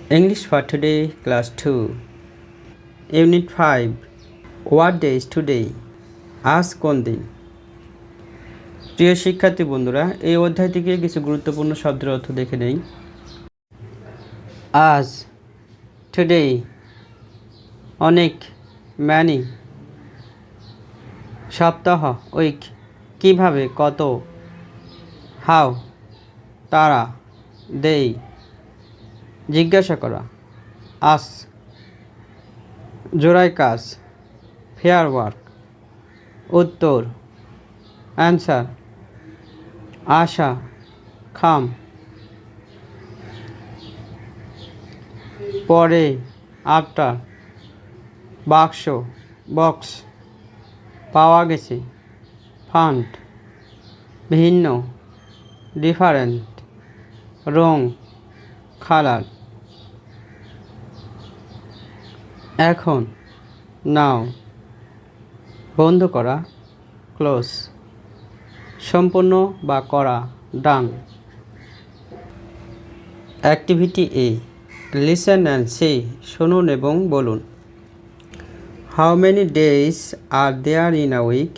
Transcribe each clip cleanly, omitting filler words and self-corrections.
English for today, class 2, Unit 5. What day is today? আজ কোন দিন? প্রিয় শিক্ষার্থী বন্ধুরা, এই অধ্যায় থেকে কিছু গুরুত্বপূর্ণ শব্দের অর্থ দেখে নেই। আজ, টুডে, অনেক, ম্যানি, সপ্তাহ, উইক, কিভাবে, কত, হাউ, তারা, দেই, জিজ্ঞাসা করা, আস, জোড়ায় কাজ, ফেয়ার ওয়ার্ক, উত্তর, অ্যান্সার, আশা, খাম, পরে, আফটার, বাক্স, বক্স, পাওয়া গেছে, ফান্ড, ভিন্ন, ডিফারেন্ট, রং, কালার, এখন, নাও, বন্ধ করা, ক্লোজ, সম্পূর্ণ বা করা, done. Activity A, listen and say, শুনুন এবং বলুন। How many days are there in a week?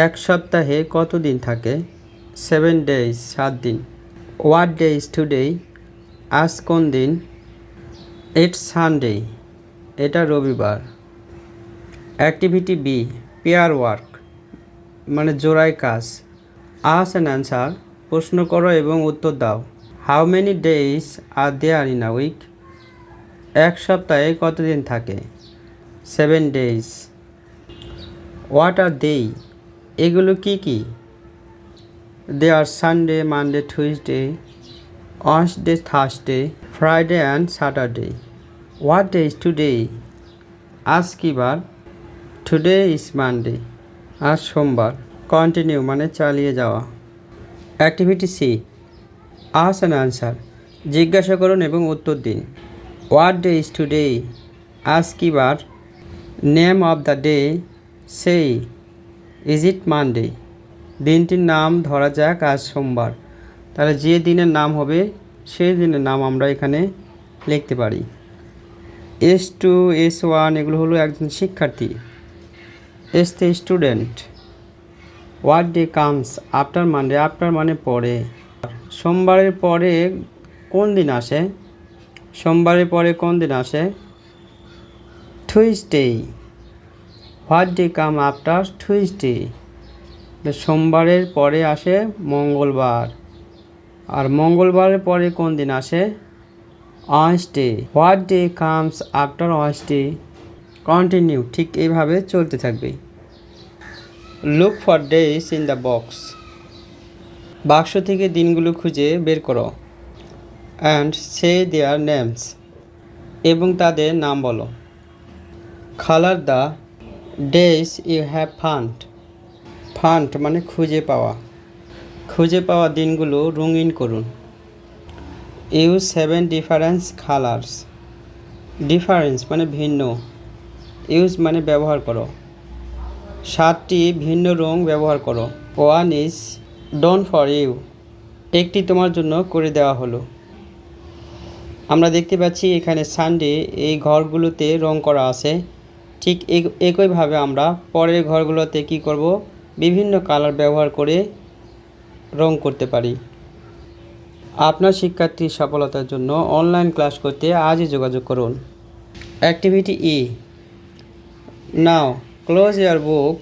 এক সপ্তাহে কত দিন থাকে? 7 days, 7 দিন। What day is today? আজ কোন দিন? ইটস সানডে, এটা রবিবার। অ্যাক্টিভিটি বি, পেয়ার ওয়ার্ক, মানে জোড়ায় কাজ। আস অ্যান অ্যান্সার, প্রশ্ন করো এবং উত্তর দাও। How many days are there in a week? এক সপ্তাহে কত দিন থাকে? 7 days। হোয়াট আর দে? এগুলো কি কি? They are Sunday, Monday, Tuesday, Wednesday, Thursday, Friday and Saturday. What day is today? আজ কি বার? টুডে ইজ মানডে, আজ সোমবার। কন্টিনিউ মানে চালিয়ে যাওয়া। Activity C, ask and answer, জিজ্ঞাসা করুন এবং উত্তর দিন। What day is today? আজ কি বার? নেম অফ দ্য ডে, সেই। Is it Monday? দিনটির নাম ধরা যাক আজ সোমবার, তাহলে যে দিনের নাম হবে সেই দিনের নাম আমরা এখানে লিখতে পারি। S2, S1 এগুলো হলো একজন শিক্ষার্থী। S3 student. What day comes after Monday? After মানে পরে। সোমবারের পরে কোন দিন আসে? সোমবারের পরে কোন দিন আসে? Tuesday. What day come after Tuesday? সোমবারের পরে আসে মঙ্গলবার। আর মঙ্গলবারের পরে কোন দিন আসে? Wednesday. What day comes after Wednesday? Continue, ঠিক এইভাবে চলতে থাকবে। Look for days in the box, বাক্স থেকে দিনগুলো খুঁজে বের করো। অ্যান্ড সে দেয়ার নেমস, এবং তাদের নাম বলো। Colour the days you have found, found মানে খুঁজে পাওয়া, খুঁজে পাওয়া দিনগুলো রঙিন করুন। ইউজ 7 ডিফারেন্স কালার্স, ডিফারেন্স মানে ভিন্ন, ইউজ মানে ব্যবহার করো। 7টি ভিন্ন রং ব্যবহার করো। One is done for you, একটি তোমার জন্য করে দেওয়া হলো। আমরা দেখতে পাচ্ছি এখানে সানডে এই ঘরগুলোতে রং করা আছে। ঠিক একইভাবে আমরা পরের ঘরগুলোতে কি করব? বিভিন্ন কালার ব্যবহার করে রং করতে পারি। আপনার শিক্ষার্থীর সফলতার জন্য অনলাইন ক্লাস করতে আজই যোগাযোগ করুন। অ্যাক্টিভিটি ই, নাও ক্লোজ ইয়ার বুক,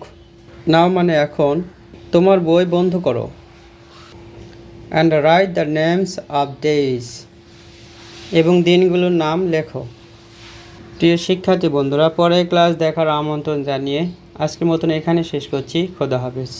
নাও মানে এখন, তোমার বই বন্ধ করো। And write the names of days, এবং দিনগুলোর নাম লেখো। প্রিয় শিক্ষার্থী বন্ধুরা, পরের ক্লাস দেখার আমন্ত্রণ জানিয়ে আজকের মতন এখানে শেষ করছি। খোদা হাফেজ।